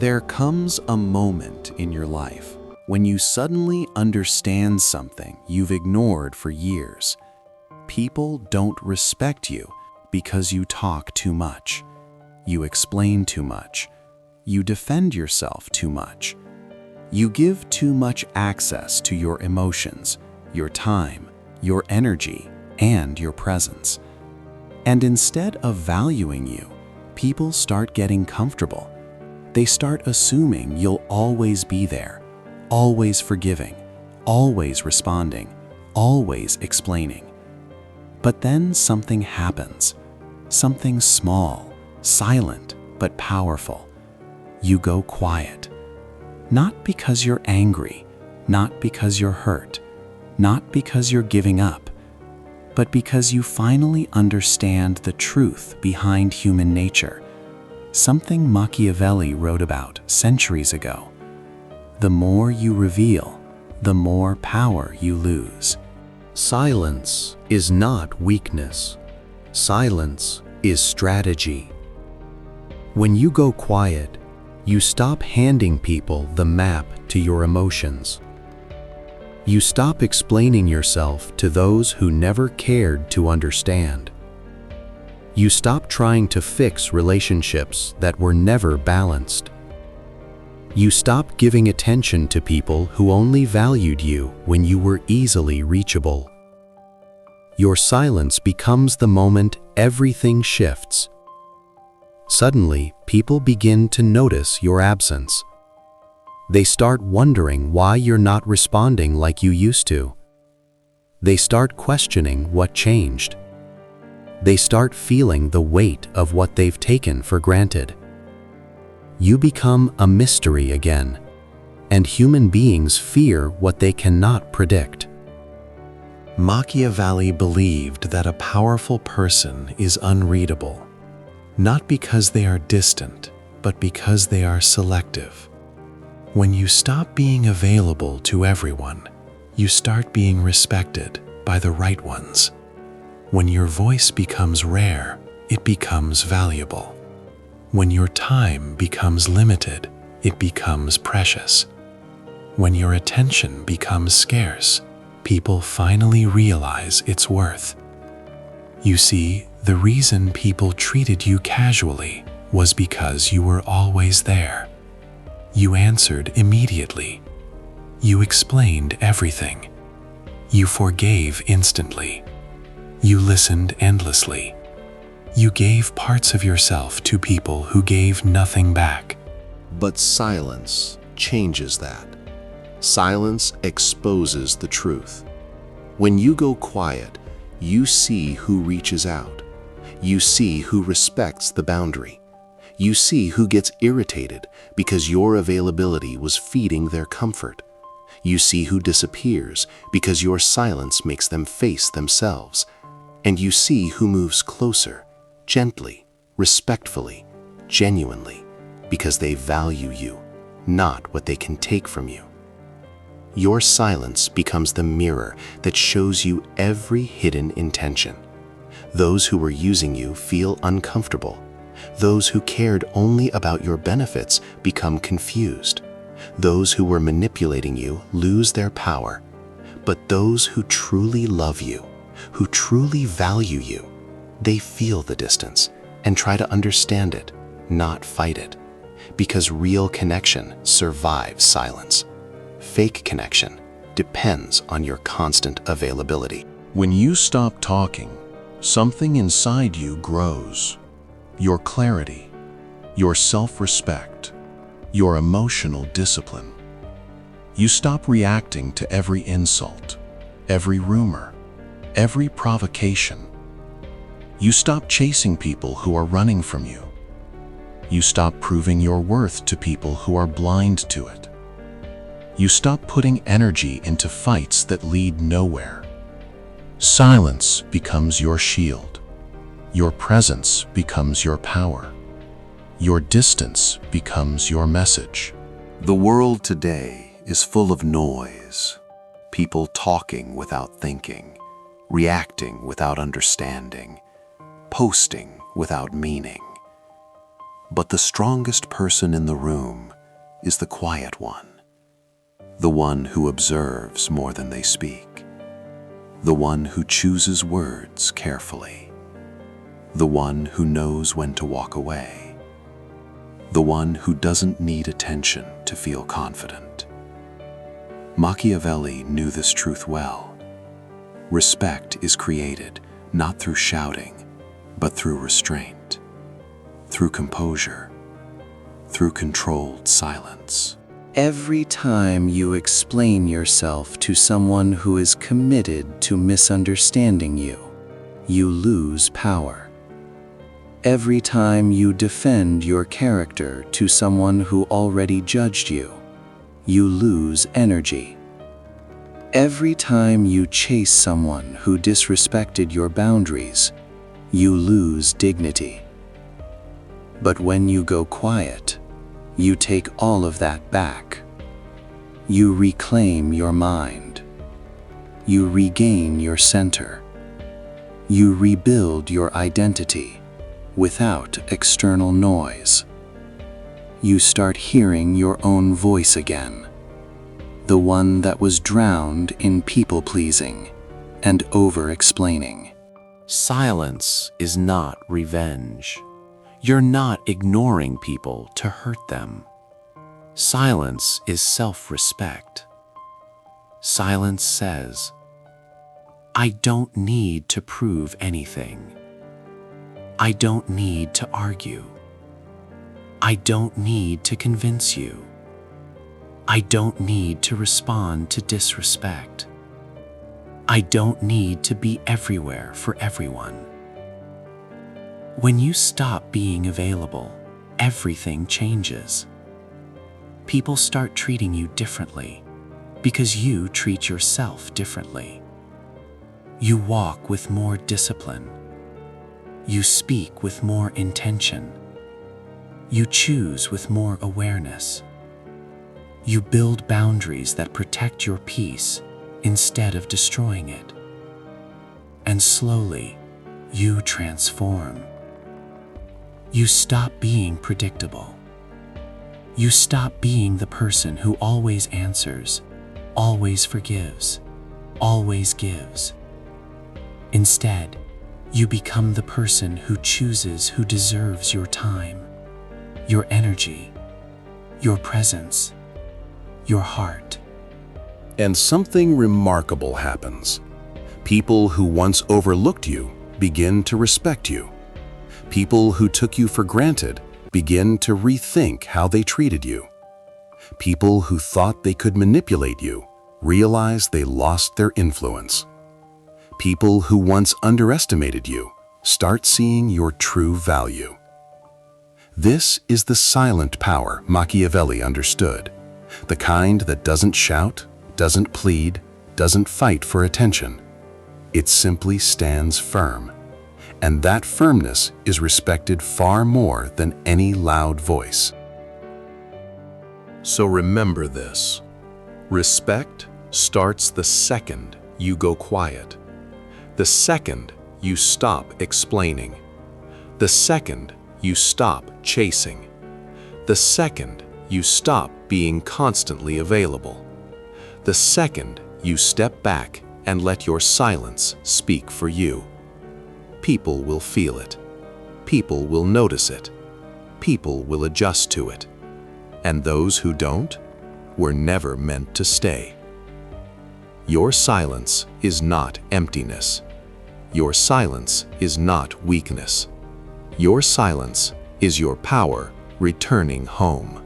There comes a moment in your life when you suddenly understand something you've ignored for years. People don't respect you because you talk too much. You explain too much. You defend yourself too much. You give too much access to your emotions, your time, your energy, and your presence. And instead of valuing you, people start getting comfortable. They start assuming you'll always be there, always forgiving, always responding, always explaining. But then something happens, something small, silent, but powerful. You go quiet. Not because you're angry, not because you're hurt, not because you're giving up, but because you finally understand the truth behind human nature, something Machiavelli wrote about centuries ago. The more you reveal, the more power you lose. Silence is not weakness. Silence is strategy. When you go quiet, you stop handing people the map to your emotions. You stop explaining yourself to those who never cared to understand. You stop trying to fix relationships that were never balanced. You stop giving attention to people who only valued you when you were easily reachable. Your silence becomes the moment everything shifts. Suddenly, people begin to notice your absence. They start wondering why you're not responding like you used to. They start questioning what changed. They start feeling the weight of what they've taken for granted. You become a mystery again, and human beings fear what they cannot predict. Machiavelli believed that a powerful person is unreadable, not because they are distant, but because they are selective. When you stop being available to everyone, you start being respected by the right ones. When your voice becomes rare, it becomes valuable. When your time becomes limited, it becomes precious. When your attention becomes scarce, people finally realize its worth. You see, the reason people treated you casually was because you were always there. You answered immediately. You explained everything. You forgave instantly. You listened endlessly. You gave parts of yourself to people who gave nothing back. But silence changes that. Silence exposes the truth. When you go quiet, you see who reaches out. You see who respects the boundary. You see who gets irritated because your availability was feeding their comfort. You see who disappears because your silence makes them face themselves. And you see who moves closer, gently, respectfully, genuinely, because they value you, not what they can take from you. Your silence becomes the mirror that shows you every hidden intention. Those who were using you feel uncomfortable. Those who cared only about your benefits become confused. Those who were manipulating you lose their power. But those who truly love you, who truly value you, they feel the distance and try to understand it, not fight it. Because real connection survives silence. Fake connection depends on your constant availability. When you stop talking, something inside you grows. Your clarity, your self-respect, your emotional discipline. You stop reacting to every insult, every rumor, every provocation. You stop chasing people who are running from you. You stop proving your worth to people who are blind to it. You stop putting energy into fights that lead nowhere. Silence becomes your shield. Your presence becomes your power. Your distance becomes your message. The world today is full of noise. People talking without thinking, reacting without understanding, posting without meaning. But the strongest person in the room is the quiet one, the one who observes more than they speak, the one who chooses words carefully, the one who knows when to walk away, the one who doesn't need attention to feel confident. Machiavelli knew this truth well. Respect is created not through shouting, but through restraint, through composure, through controlled silence. Every time you explain yourself to someone who is committed to misunderstanding you, you lose power. Every time you defend your character to someone who already judged you, you lose energy. Every time you chase someone who disrespected your boundaries, you lose dignity. But when you go quiet, you take all of that back. You reclaim your mind. You regain your center. You rebuild your identity without external noise. You start hearing your own voice again, the one that was drowned in people-pleasing and over-explaining. Silence is not revenge. You're not ignoring people to hurt them. Silence is self-respect. Silence says, I don't need to prove anything. I don't need to argue. I don't need to convince you. I don't need to respond to disrespect. I don't need to be everywhere for everyone. When you stop being available, everything changes. People start treating you differently because you treat yourself differently. You walk with more discipline. You speak with more intention. You choose with more awareness. You build boundaries that protect your peace instead of destroying it. And slowly, you transform. You stop being predictable. You stop being the person who always answers, always forgives, always gives. Instead, you become the person who chooses who deserves your time, your energy, your presence, your heart. And something remarkable happens. People who once overlooked you begin to respect you. People who took you for granted begin to rethink how they treated you. People who thought they could manipulate you realize they lost their influence. People who once underestimated you start seeing your true value. This is the silent power Machiavelli understood, the kind that doesn't shout, doesn't plead, doesn't fight for attention. It simply stands firm. And that firmness is respected far more than any loud voice. So remember this. Respect starts the second you go quiet. The second you stop explaining. The second you stop chasing. The second you stop being constantly available. The second you step back and let your silence speak for you. People will feel it. People will notice it. People will adjust to it. And those who don't were never meant to stay. Your silence is not emptiness. Your silence is not weakness. Your silence is your power returning home.